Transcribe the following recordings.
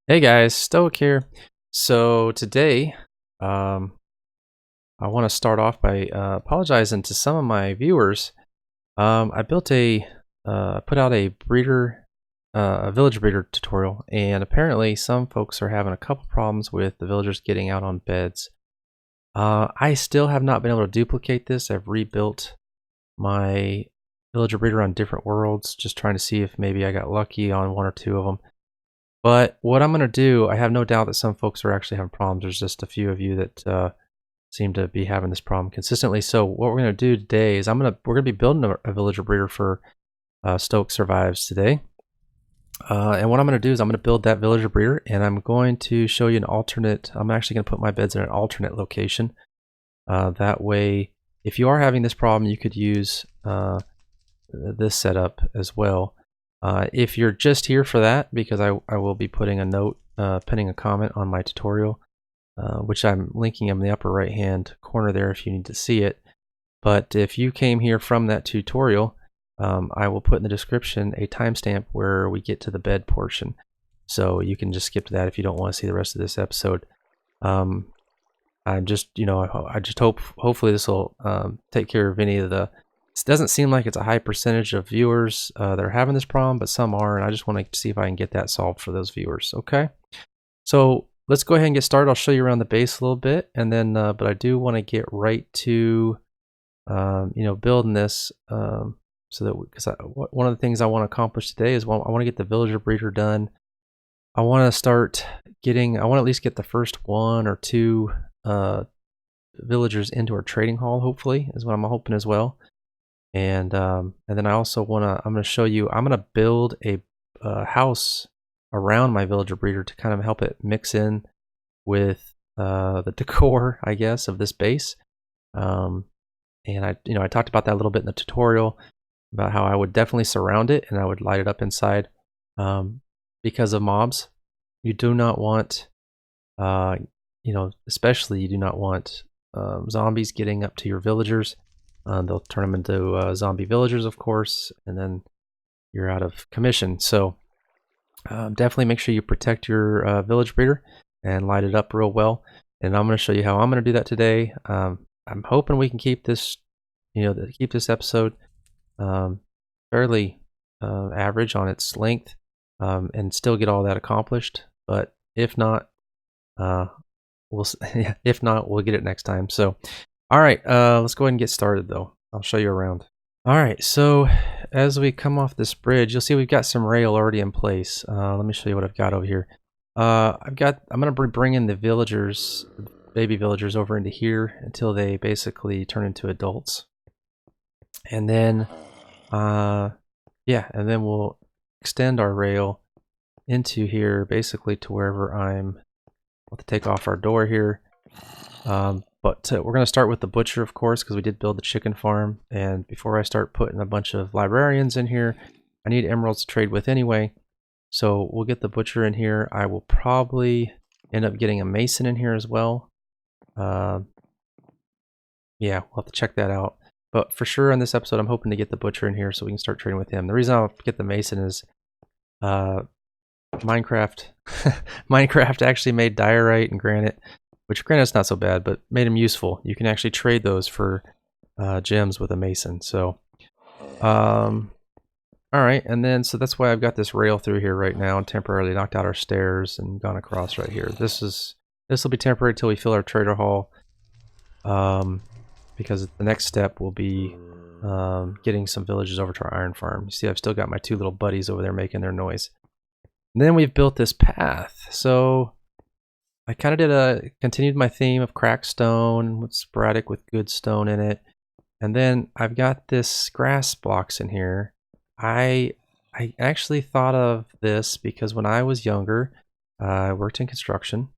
Hey guys, Stoic here. So today, um, I want to start off by apologizing to some of my viewers. I put out a village breeder tutorial, and apparently some folks are having a couple problems with the villagers getting out on beds. I still have not been able to duplicate this. I've rebuilt my villager breeder on different worlds, just trying to see if maybe I got lucky on one or two of them. But what I'm going to do, I have no doubt that some folks are actually having problems. There's just a few of you that seem to be having this problem consistently. So what we're going to do today is we're going to be building a villager breeder for Stoke Survives today. And what I'm going to do is I'm going to build that villager breeder, and I'm going to show you an alternate. I'm actually going to put my beds in an alternate location. That way, if you are having this problem, you could use this setup as well. If you're just here for that, because I will be putting a note, pinning a comment on my tutorial, which I'm linking in the upper right hand corner there if you need to see it. But if you came here from that tutorial, I will put in the description a timestamp where we get to the bed portion. So you can just skip to that if you don't want to see the rest of this episode. I'm just, I just hopefully this will take care of any of the. It doesn't seem like it's a high percentage of viewers that are having this problem, but some are, and I just want to see if I can get that solved for those viewers. Okay, so let's go ahead and get started. I'll show you around the base a little bit, and then, but I do want to get right to, building this, so that because one of the things I want to accomplish today is I want to get the villager breeder done. I want to start getting. I want to at least get the first one or two villagers into our trading hall. Hopefully, is what I'm hoping as well. And then I also want to. I'm going to show you. I'm going to build a house around my villager breeder to kind of help it mix in with the decor, I guess, of this base. And I talked about that a little bit in the tutorial about how I would definitely surround it and I would light it up inside because of mobs. You do not want, especially you do not want zombies getting up to your villagers. They'll turn them into zombie villagers, of course, and then you're out of commission. So definitely make sure you protect your village breeder and light it up real well. And I'm going to show you how I'm going to do that today. I'm hoping we can keep this, keep this episode fairly average on its length and still get all that accomplished. But if not, if not, we'll get it next time. So. All right, let's go ahead and get started though. I'll show you around. All right, so as we come off this bridge, you'll see we've got some rail already in place. Let me show you what I've got over here. I'm gonna be bringing the villagers, baby villagers, over into here until they basically turn into adults. And then, and then we'll extend our rail into here, basically to wherever I'll have to take off our door here. But we're going to start with the butcher, of course, because we did build the chicken farm. And before I start putting a bunch of librarians in here, I need emeralds to trade with anyway. So we'll get the butcher in here. I will probably end up getting a mason in here as well. Yeah, we'll have to check that out. But for sure in this episode, I'm hoping to get the butcher in here so we can start trading with him. The reason I'll get the mason is Minecraft actually made diorite and granite, which granite's not so bad, but made them useful. You can actually trade those for gems with a mason. So, all right, and then so that's why I've got this rail through here right now and temporarily knocked out our stairs and gone across right here. This will be temporary until we fill our trader hall, because the next step will be getting some villagers over to our iron farm. You see, I've still got my two little buddies over there making their noise. And then we've built this path. So I kind of continued my theme of cracked stone with sporadic with good stone in it. And then I've got this grass blocks in here. I actually thought of this because when I was younger, I worked in construction.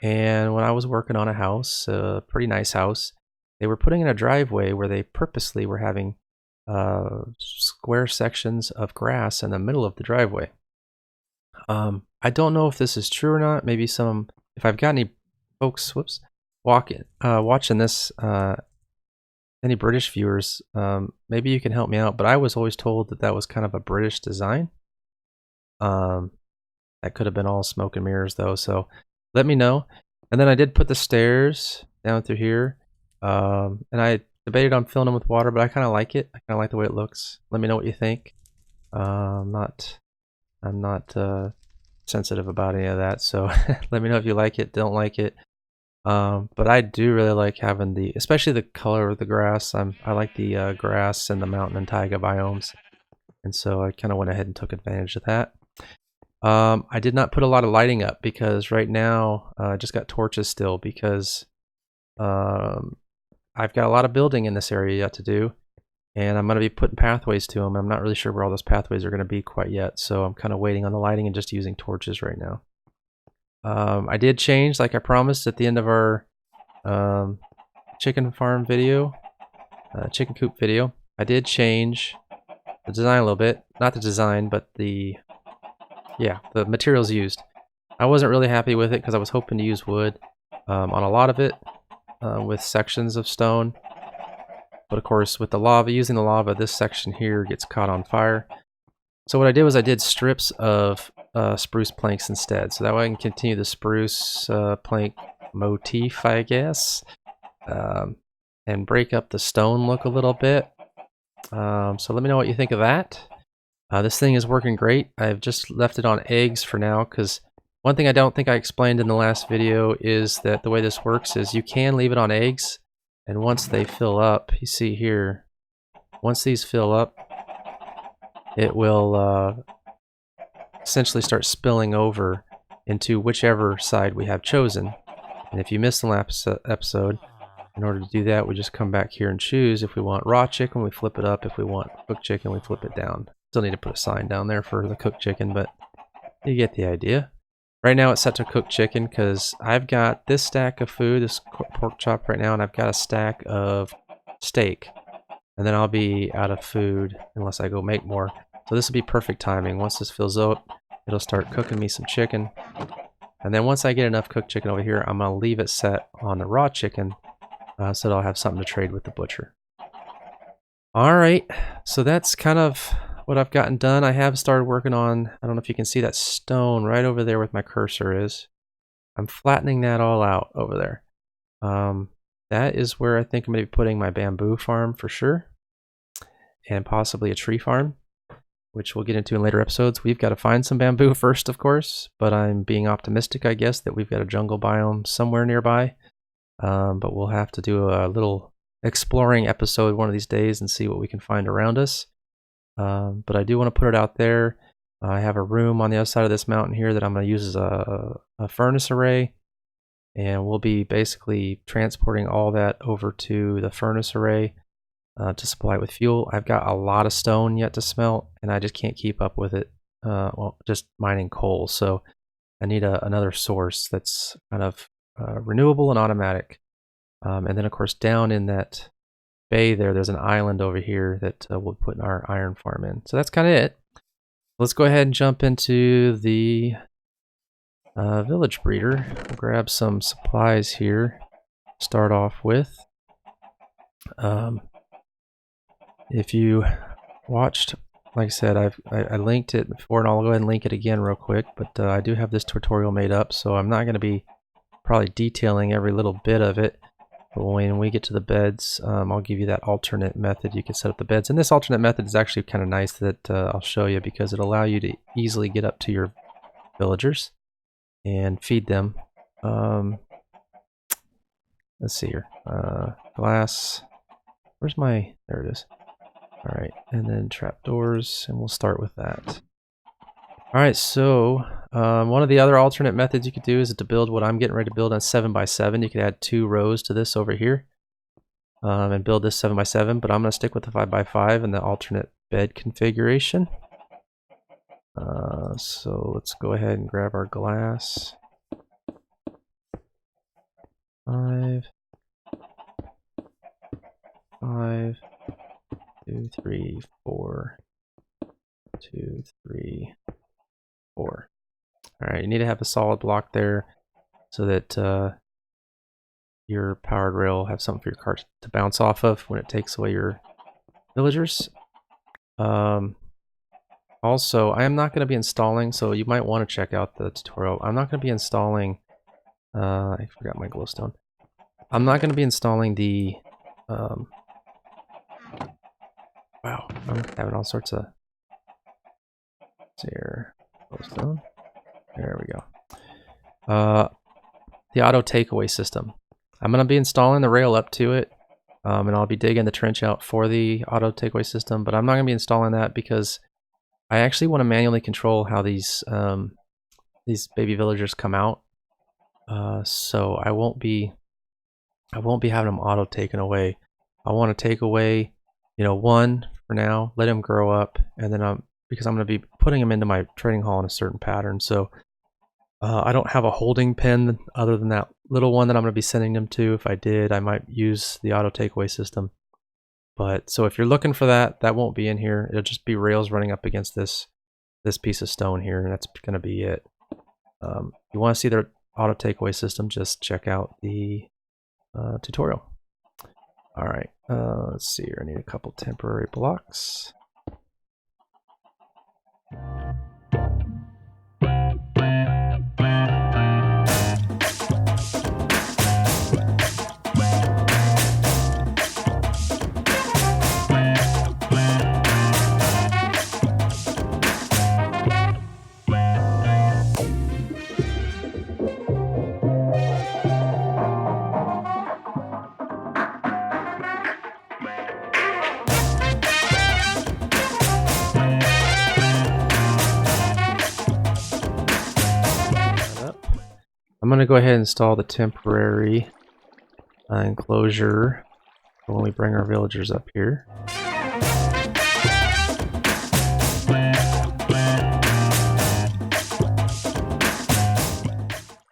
And when I was working on a house, a pretty nice house, they were putting in a driveway where they purposely were having square sections of grass in the middle of the driveway. I don't know if this is true or not. Maybe if I've got any folks, watching this, any British viewers, maybe you can help me out. But I was always told that that was kind of a British design. That could have been all smoke and mirrors though, so let me know. And then I did put the stairs down through here. And I debated on filling them with water, but I kind of like it. I kind of like the way it looks. Let me know what you think. I'm not sensitive about any of that, so let me know if you like it, don't like it. But I do really like having especially the color of the grass. I like the grass and the mountain and taiga biomes, and so I kind of went ahead and took advantage of that. I did not put a lot of lighting up because right now I just got torches still because I've got a lot of building in this area yet to do, and I'm going to be putting pathways to them. I'm not really sure where all those pathways are going to be quite yet, so I'm kind of waiting on the lighting and just using torches right now. I did change, like I promised at the end of our chicken farm video, chicken coop video. I did change the design a little bit. Not the design, but the materials used. I wasn't really happy with it because I was hoping to use wood on a lot of it with sections of stone. But of course, with the lava, using the lava, this section here gets caught on fire. So what I did was I did strips of spruce planks instead, so that way I can continue the spruce plank motif, I guess, and break up the stone look a little bit. So let me know what you think of that. This thing is working great. I've just left it on eggs for now because one thing I don't think I explained in the last video is that the way this works is you can leave it on eggs, and once they fill up, you see here, once these fill up, it will essentially start spilling over into whichever side we have chosen. And if you missed the last episode, in order to do that, we just come back here and choose. If we want raw chicken, we flip it up. If we want cooked chicken, we flip it down. Still need to put a sign down there for the cooked chicken, but you get the idea. Right now it's set to cooked chicken because I've got this stack of food, this pork chop right now, and I've got a stack of steak. And then I'll be out of food unless I go make more. So this will be perfect timing. Once this fills up, it'll start cooking me some chicken. And then once I get enough cooked chicken over here, I'm going to leave it set on the raw chicken so that I'll have something to trade with the butcher. Alright, so that's kind of what I've gotten done. I have started working on, I don't know if you can see that stone right over there where my cursor is. I'm flattening that all out over there. That is where I think I'm going to be putting my bamboo farm for sure. And possibly a tree farm, which we'll get into in later episodes. We've got to find some bamboo first, of course, but I'm being optimistic, I guess, that we've got a jungle biome somewhere nearby. But we'll have to do a little exploring episode one of these days and see what we can find around us. But I do want to put it out there. I have a room on the other side of this mountain here that I'm going to use as a furnace array. And we'll be basically transporting all that over to the furnace array to supply it with fuel. I've got a lot of stone yet to smelt, and I just can't keep up with it. Well, just mining coal, so I need another source that's kind of renewable and automatic. And then, of course, down in that bay there's an island over here that we'll put our iron farm in. So that's kind of it. Let's go ahead and jump into the village breeder. We'll grab some supplies here. Start off with. If you watched, like I said, I linked it before, and I'll go ahead and link it again real quick. But I do have this tutorial made up, so I'm not going to be probably detailing every little bit of it. But when we get to the beds, I'll give you that alternate method you can set up the beds. And this alternate method is actually kind of nice that I'll show you because it'll allow you to easily get up to your villagers and feed them. Let's see here. Glass. Where's my... There it is. Alright, and then trapdoors, and we'll start with that. Alright, so one of the other alternate methods you could do is to build what I'm getting ready to build on 7x7. You could add 2 rows to this over here and build this 7x7, but I'm going to stick with the 5x5 and the alternate bed configuration. So let's go ahead and grab our glass. 5, 5, 2, 3, 4, 2, 3, 4. Alright, you need to have a solid block there so that your powered rail will have something for your cart to bounce off of when it takes away your villagers. Also, I am not going to be installing, so you might want to check out the tutorial. I'm not going to be installing, I forgot my glowstone. I'm not going to be installing the, wow, I'm having all sorts of, let's see here, glowstone. There we go. The auto takeaway system. I'm going to be installing the rail up to it, and I'll be digging the trench out for the auto takeaway system, but I'm not going to be installing that because I actually want to manually control how these baby villagers come out. So I won't be having them auto taken away. I want to take away, you know, one for now, let him grow up, and then because I'm going to be putting him into my trading hall in a certain pattern. So I don't have a holding pen other than that little one that I'm going to be sending them to. If I did, I might use the auto takeaway system. But so if you're looking for that, that won't be in here. It'll just be rails running up against this piece of stone here, and that's going to be it. If you want to see their auto takeaway system, just check out the tutorial. All right, let's see here. I need a couple temporary blocks. I'm going to go ahead and install the temporary enclosure for when we bring our villagers up here.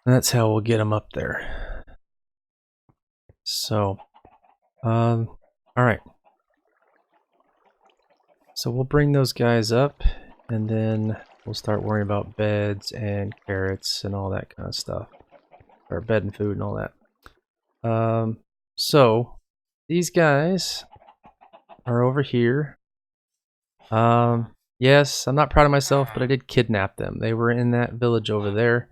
And that's how we'll get them up there. So, all right. So we'll bring those guys up, and then we'll start worrying about beds and carrots and all that kind of stuff. Or bed and food and all that. So these guys are over here. Yes, I'm not proud of myself, but I did kidnap them. They were in that village over there.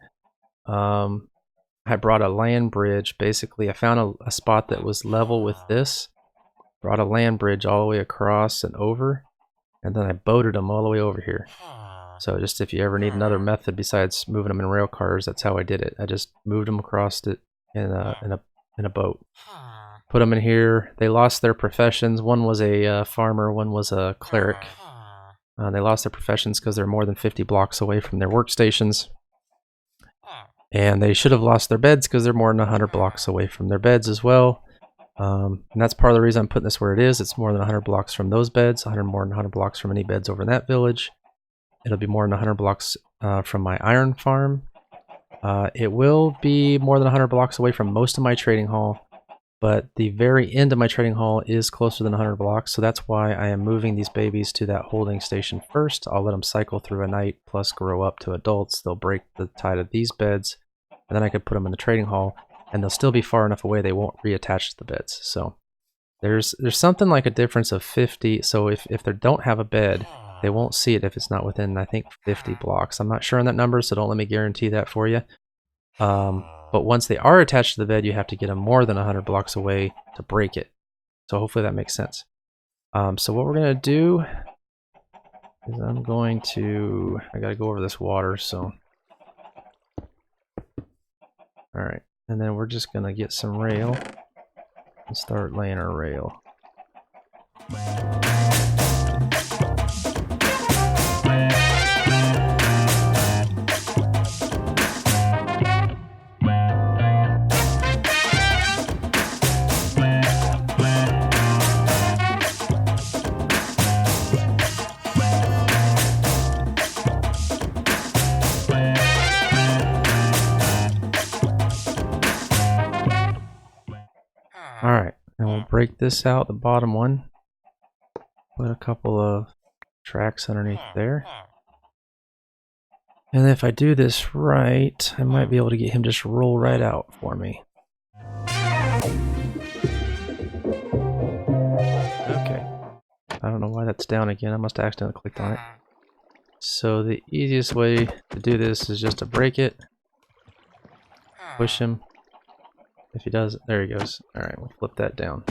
I brought a land bridge. Basically, I found a spot that was level with this. Brought a land bridge all the way across and over. And then I boated them all the way over here. So just if you ever need another method besides moving them in rail cars, that's how I did it. I just moved them across it in a boat. Put them in here. They lost their professions. One was a farmer, one was a cleric. They lost their professions because they're more than 50 blocks away from their workstations. And they should have lost their beds because they're more than 100 blocks away from their beds as well. And that's part of the reason I'm putting this where it is. It's more than 100 blocks from those beds, more than 100 blocks from any beds over in that village. It'll be more than 100 blocks from my iron farm. It will be more than 100 blocks away from most of my trading hall, but the very end of my trading hall is closer than 100 blocks, so that's why I am moving these babies to that holding station first. I'll let them cycle through a night, plus grow up to adults. They'll break the tide of these beds, and then I could put them in the trading hall, and they'll still be far enough away they won't reattach to the beds. So there's something like a difference of 50, so if they don't have a bed, they won't see it if it's not within, I think, 50 blocks. I'm not sure on that number, so don't let me guarantee that for you. But once they are attached to the bed, you have to get them more than 100 blocks away to break it. So hopefully that makes sense. So what we're going to do is I got to go over this water, so. Alright, and then we're just going to get some rail and start laying our rail. Alright, and we'll break this out, the bottom one. Put a couple of tracks underneath there. And if I do this right, I might be able to get him just roll right out for me. Okay. I don't know why that's down again. I must have accidentally clicked on it. So the easiest way to do this is just to break it, push him. If he does, there he goes. Alright, we'll flip that down.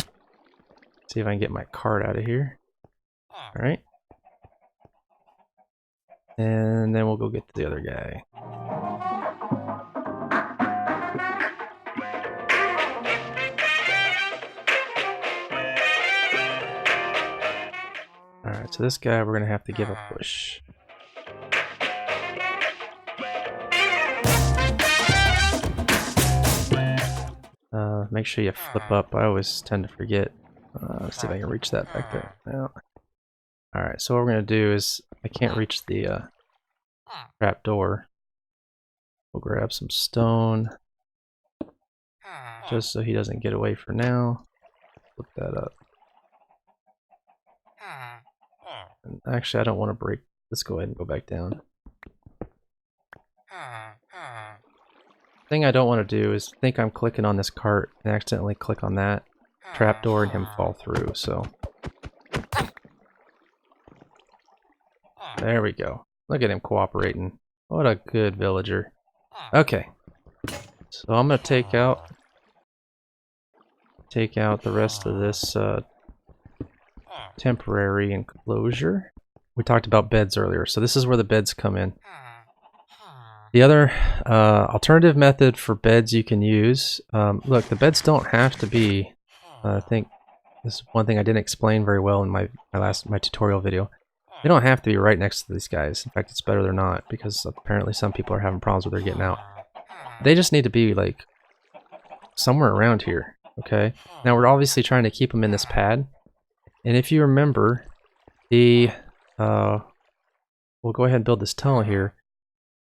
See if I can get my cart out of here. Alright. And then we'll go get the other guy. Alright, so this guy we're going to have to give a push. Make sure you flip up. I always tend to forget. Let's see if I can reach that back there. No. Alright, so what we're going to do is, I can't reach the trap door. We'll grab some stone, just so he doesn't get away for now. Flip that up. And actually, I don't want to break. Let's go ahead and go back down. Thing I don't want to do is think I'm clicking on this cart and accidentally click on that trapdoor and him fall through, so. There we go. Look at him cooperating. What a good villager. Okay. So I'm going to take out the rest of this temporary enclosure. We talked about beds earlier, so this is where the beds come in. The other alternative method for beds you can use, look, the beds don't have to be, I think this is one thing I didn't explain very well in my tutorial video. They don't have to be right next to these guys. In fact, it's better they're not, because apparently some people are having problems with their getting out. They just need to be like somewhere around here, okay? Now we're obviously trying to keep them in this pad, and if you remember, we'll go ahead and build this tunnel here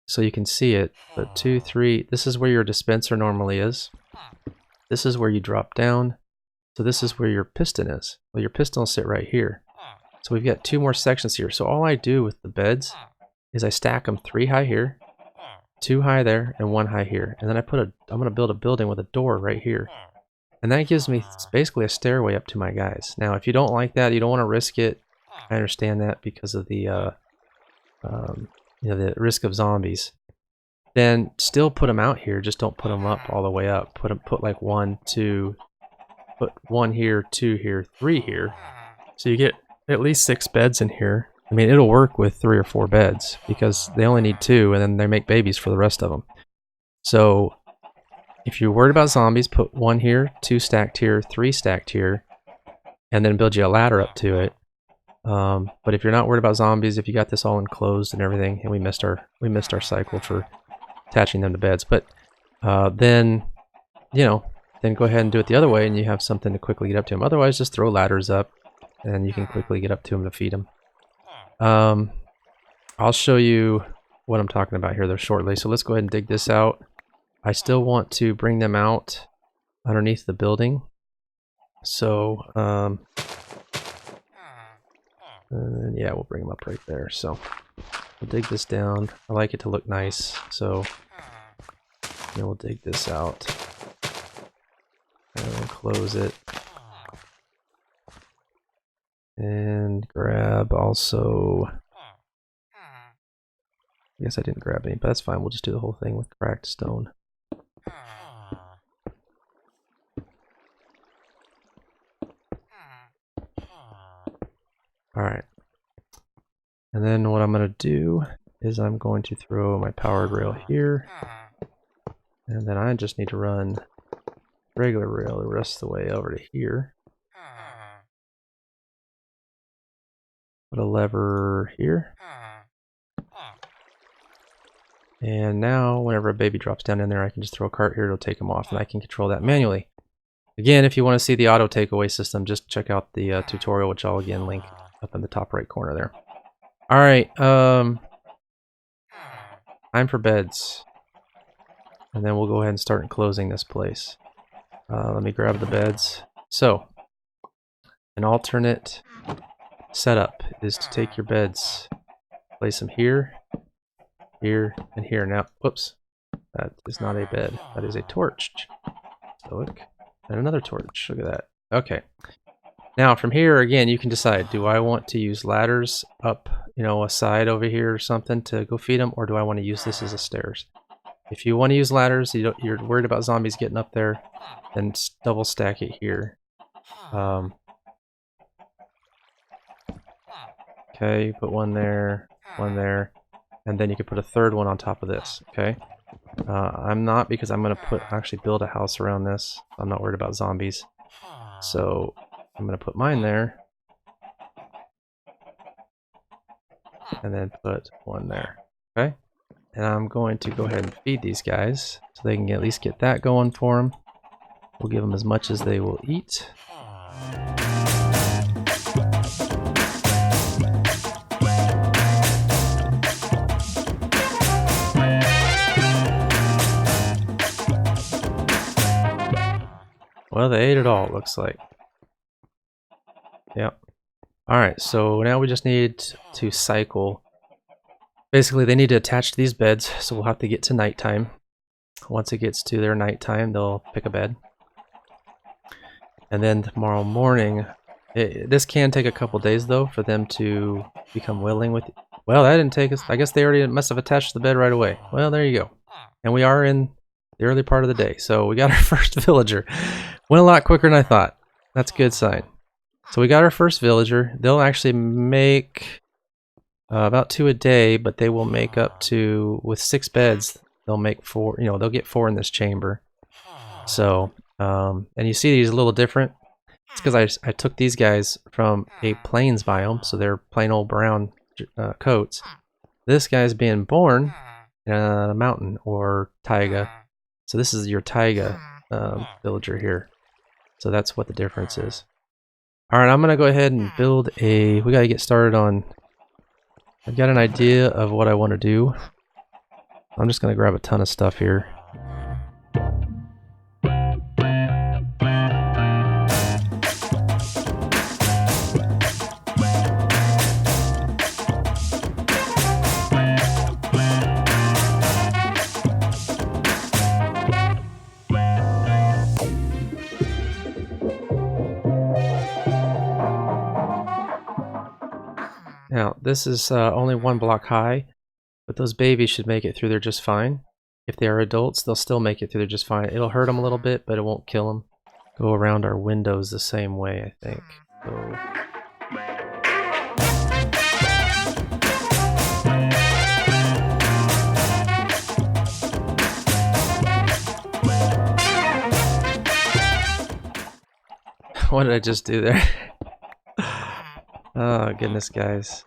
so you can see it. But 2, 3, this is where your dispenser normally is. This is where you drop down. So this is where your piston is. Well, your piston will sit right here. So we've got 2 more sections here. So all I do with the beds is I stack them 3 high here, 2 high there, and 1 high here. And then I'm going to build a building with a door right here. And that gives me basically a stairway up to my guys. Now, if you don't like that, you don't want to risk it. I understand that because of the the risk of zombies. Then still put them out here. Just don't put them up all the way up. Put like 1, 2. Put 1 here, 2 here, 3 here. So you get at least 6 beds in here. I mean, it'll work with 3 or 4 beds because they only need 2, and then they make babies for the rest of them. So if you're worried about zombies, put 1 here, 2 stacked here, 3 stacked here, and then build you a ladder up to it. But if you're not worried about zombies, if you got this all enclosed and everything, and we missed our cycle for attaching them to beds, but then then go ahead and do it the other way, and you have something to quickly get up to them. Otherwise, just throw ladders up, and you can quickly get up to them to feed them. I'll show you what I'm talking about here though shortly. So let's go ahead and dig this out. I still want to bring them out underneath the building. So yeah, we'll bring them up right there. So we'll dig this down. I like it to look nice, so then we'll dig this out and we'll close it. And grab also, I guess I didn't grab any, but that's fine. We'll just do the whole thing with cracked stone. Alright. And then what I'm going to do is I'm going to throw my powered rail here. And then I just need to run regular rail the rest of the way over to here. Put a lever here. And now, whenever a baby drops down in there, I can just throw a cart here, it'll take them off, and I can control that manually. Again, if you want to see the auto takeaway system, just check out the tutorial, which I'll again link up in the top right corner there. Alright, time for beds. And then we'll go ahead and start enclosing this place. Let me grab the beds. So, an alternate setup is to take your beds, place them here, here, and here. Now, whoops, that is not a bed, that is a torch. Stoic, and another torch, look at that. Okay, Now from here, again, you can decide, do I want to use ladders up, you know, a side over here or something to go feed them, or do I want to use this as a stairs? If you want to use ladders, you're worried about zombies getting up there, then double stack it here. Okay, you put one there, and then you can put a third one on top of this, okay? I'm not, because I'm going to actually build a house around this. I'm not worried about zombies. So I'm going to put mine there, and then put one there, okay? And I'm going to go ahead and feed these guys so they can at least get that going for them. We'll give them as much as they will eat. Well, they ate it all, it looks like. Yep. Alright, so now we just need to cycle. Basically, they need to attach to these beds, so we'll have to get to nighttime. Once it gets to their nighttime, they'll pick a bed. And then tomorrow morning, this can take a couple days though for them to become willing with. Well, that didn't take us. I guess they already must have attached to the bed right away. Well, there you go. And we are in the early part of the day, so we got our first villager. Went a lot quicker than I thought. That's a good sign. So we got our first villager. They'll actually make about 2 a day, but they will make up to, with 6 beds, they'll make 4. You know, they'll get 4 in this chamber. So, and you see these a little different. It's because I took these guys from a plains biome, so they're plain old brown coats. This guy's being born in a mountain or taiga. So this is your taiga villager here. So that's what the difference is. Alright, I'm going to go ahead and build a... We got to get started on... I've got an idea of what I want to do. I'm just going to grab a ton of stuff here. Now, this is only 1 block high, but those babies should make it through there just fine. If they are adults, they'll still make it through there just fine. It'll hurt them a little bit, but it won't kill them. Go around our windows the same way, I think. So... What did I just do there? Oh goodness, guys.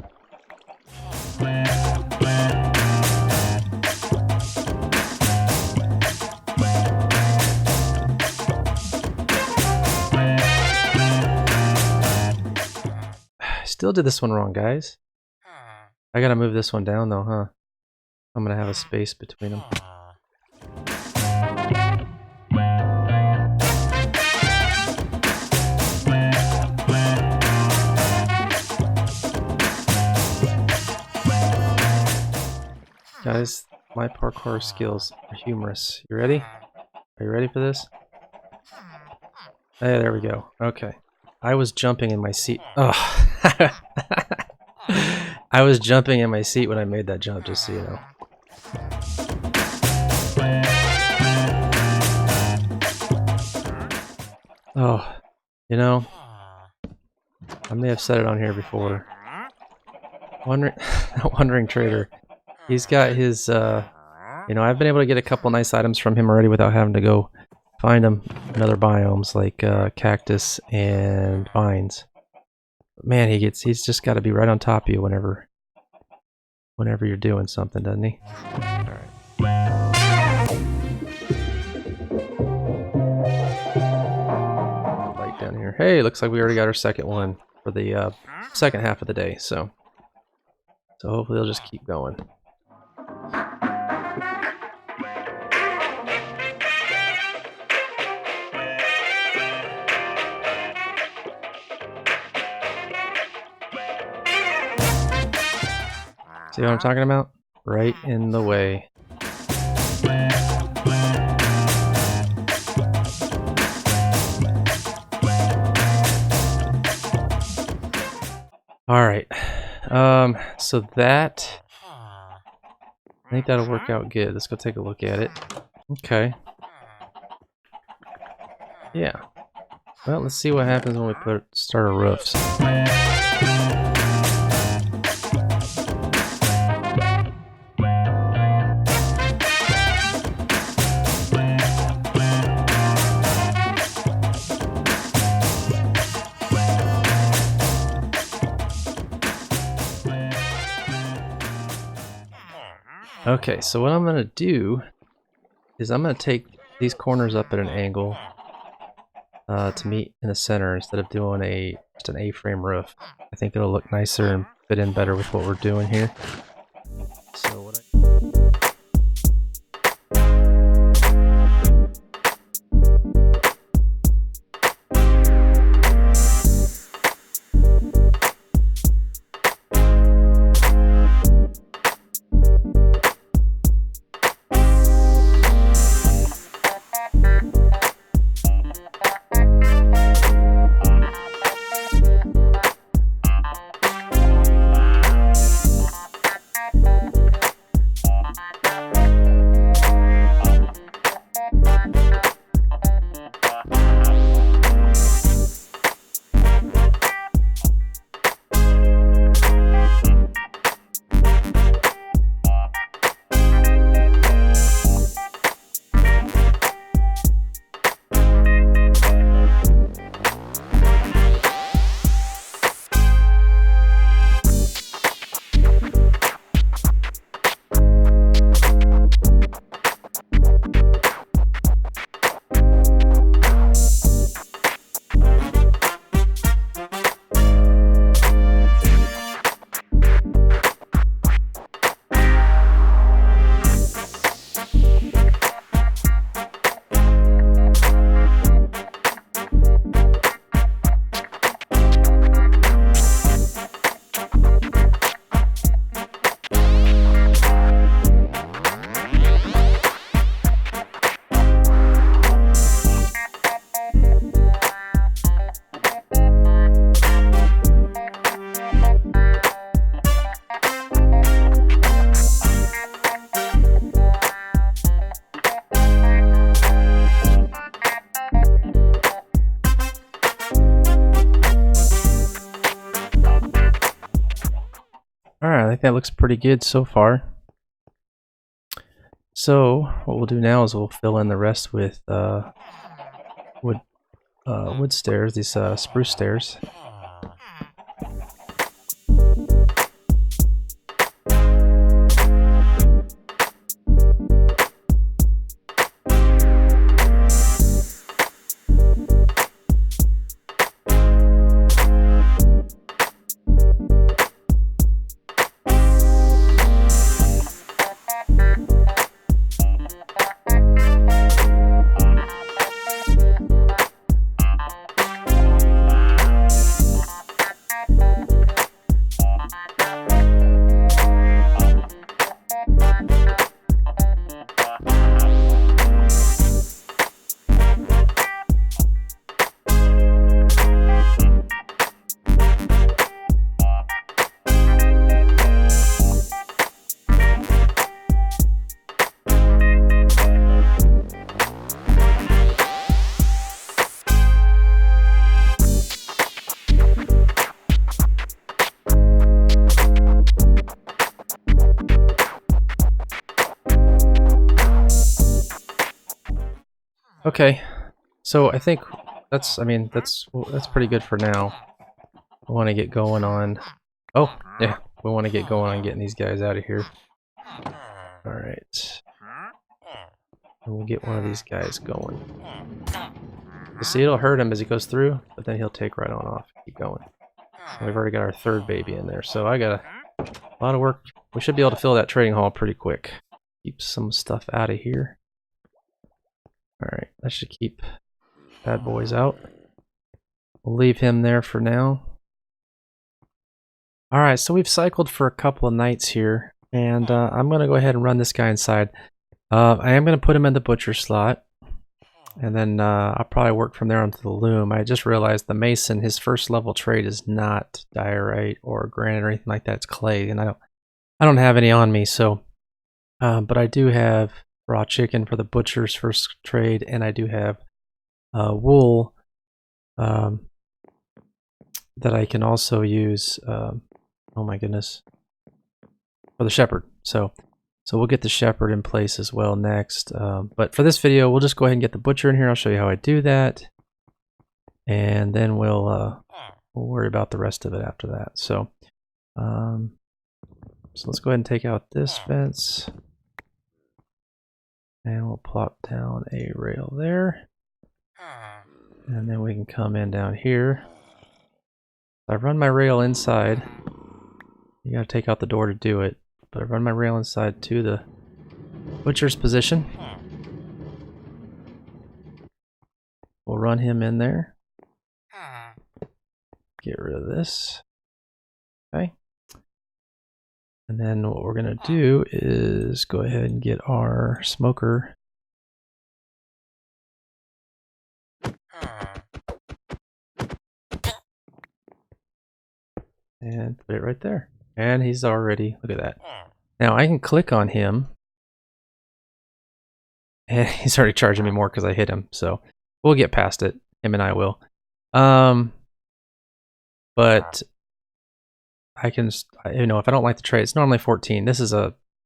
I still did this one wrong, guys. I gotta move this one down though, huh? I'm gonna have a space between them. Guys, my parkour skills are humorous. You ready? Are you ready for this? Hey, there we go. Okay. I was jumping in my seat. Oh. I was jumping in my seat when I made that jump, just so you know. Oh, you know, I may have said it on here before. Wandering Trader. He's got his, you know, I've been able to get a couple nice items from him already without having to go find them in other biomes like cactus and vines. Man, he's just got to be right on top of you whenever you're doing something, doesn't he? All right. Light down here. Hey, looks like we already got our second one for the second half of the day. So hopefully they'll just keep going. See what I'm talking about? Right in the way. All right. So that, I think that'll work out good. Let's go take a look at it. Okay. Yeah. Well, let's see what happens when we start our roofs. Okay, so what I'm gonna do is I'm gonna take these corners up at an angle to meet in the center instead of doing just an A-frame roof. I think it'll look nicer and fit in better with what we're doing here. So what Alright, I think that looks pretty good so far. So what we'll do now is we'll fill in the rest with wood stairs, these spruce stairs. Okay, so I think that's pretty good for now. I want to get going on. Oh, yeah, we want to get going on getting these guys out of here. All right, and we'll get one of these guys going. You see, it'll hurt him as he goes through, but then he'll take right on off. Keep going. And we've already got our third baby in there, so I got a lot of work. We should be able to fill that trading hall pretty quick. Keep some stuff out of here. Alright, that should keep bad boys out. We'll leave him there for now. Alright, so we've cycled for a couple of nights here, and I'm going to go ahead and run this guy inside. I am going to put him in the butcher slot. And then I'll probably work from there onto the loom. I just realized the mason, his first level trade is not diorite or granite or anything like that. It's clay, and I don't have any on me. So, but I do have raw chicken for the butcher's first trade, and I do have wool that I can also use. Oh my goodness, for the shepherd. So we'll get the shepherd in place as well next. But for this video, we'll just go ahead and get the butcher in here. I'll show you how I do that, and then we'll worry about the rest of it after that. So let's go ahead and take out this fence, and we'll plop down a rail there, and then we can come in down here. I've run my rail inside. You gotta take out the door to do it, but I run my rail inside to the butcher's position. We'll run him in there. Get rid of this. Okay. And then what we're gonna do is go ahead and get our smoker. And put it right there. And he's already, look at that. Now I can click on him. And he's already charging me more because I hit him. So we'll get past it. Him and I will. But I can, you know, if I don't like the trade, it's normally 14. This is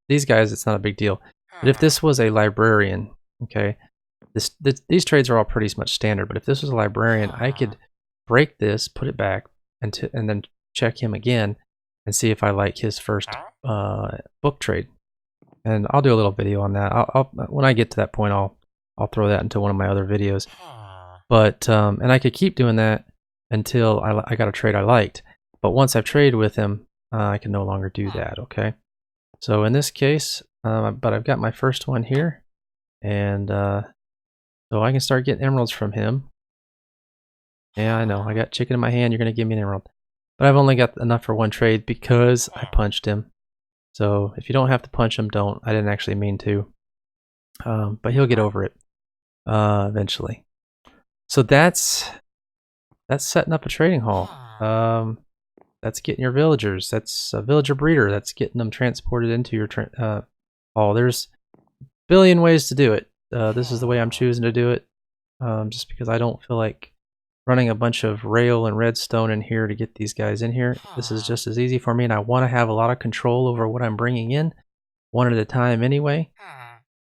these guys, it's not a big deal. But if this was a librarian, okay, these trades are all pretty much standard. But if this was a librarian, I could break this, put it back, and then check him again and see if I like his first book trade. And I'll do a little video on that. When I get to that point, I'll throw that into one of my other videos. But and I could keep doing that until I got a trade I liked. But once I've traded with him, I can no longer do that. Okay. So in this case, but I've got my first one here, and so I can start getting emeralds from him. Yeah, I know. I got chicken in my hand. You're gonna give me an emerald, but I've only got enough for one trade because I punched him. So if you don't have to punch him, don't. I didn't actually mean to. But he'll get over it eventually. So that's setting up a trading hall. That's getting your villagers. That's a villager breeder. That's getting them transported into your hall. There's a billion ways to do it. This is the way I'm choosing to do it, just because I don't feel like running a bunch of rail and redstone in here to get these guys in here. This is just as easy for me, and I want to have a lot of control over what I'm bringing in, one at a time anyway.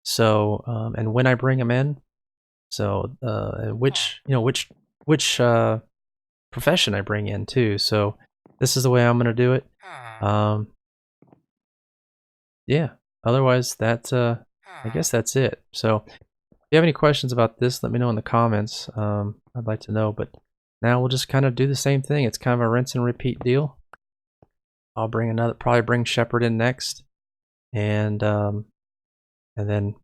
So, and when I bring them in, so which profession I bring in too. So this is the way I'm going to do it. Yeah. Otherwise, I guess that's it. So if you have any questions about this, let me know in the comments. I'd like to know. But now we'll just kind of do the same thing. It's kind of a rinse and repeat deal. I'll bring probably bring Shepherd in next, and then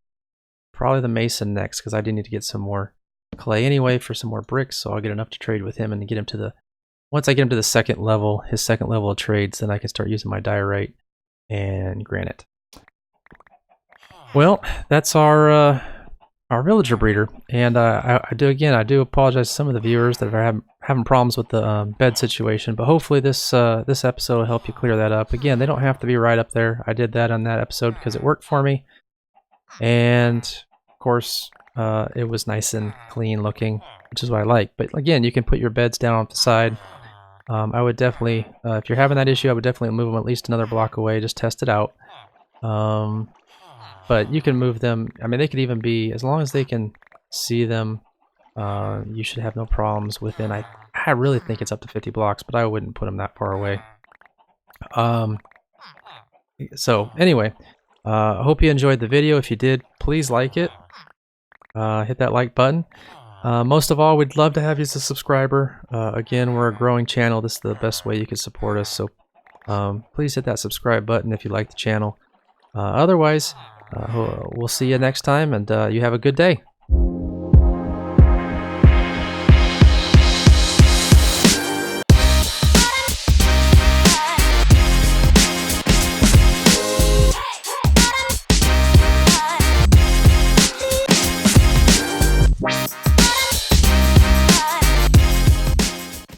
probably the Mason next, because I do need to get some more clay anyway for some more bricks. So I'll get enough to trade with him and get him to the. Once I get him to the second level, his second level of trades, then I can start using my diorite and granite. Well, that's our villager breeder, and I do apologize to some of the viewers that are having problems with the bed situation, but hopefully this episode will help you clear that up. Again, they don't have to be right up there. I did that on that episode because it worked for me, and of course it was nice and clean looking, which is what I like. But again, you can put your beds down off the side. I would definitely, if you're having that issue, I would definitely move them at least another block away. Just test it out. But you can move them. I mean, they could even be, as long as they can see them, you should have no problems within. I really think it's up to 50 blocks, but I wouldn't put them that far away. So anyway, I hope you enjoyed the video. If you did, please like it. Hit that like button. Most of all, we'd love to have you as a subscriber. Again, we're a growing channel. This is the best way you can support us. So please hit that subscribe button if you like the channel. Otherwise, we'll see you next time, and you have a good day.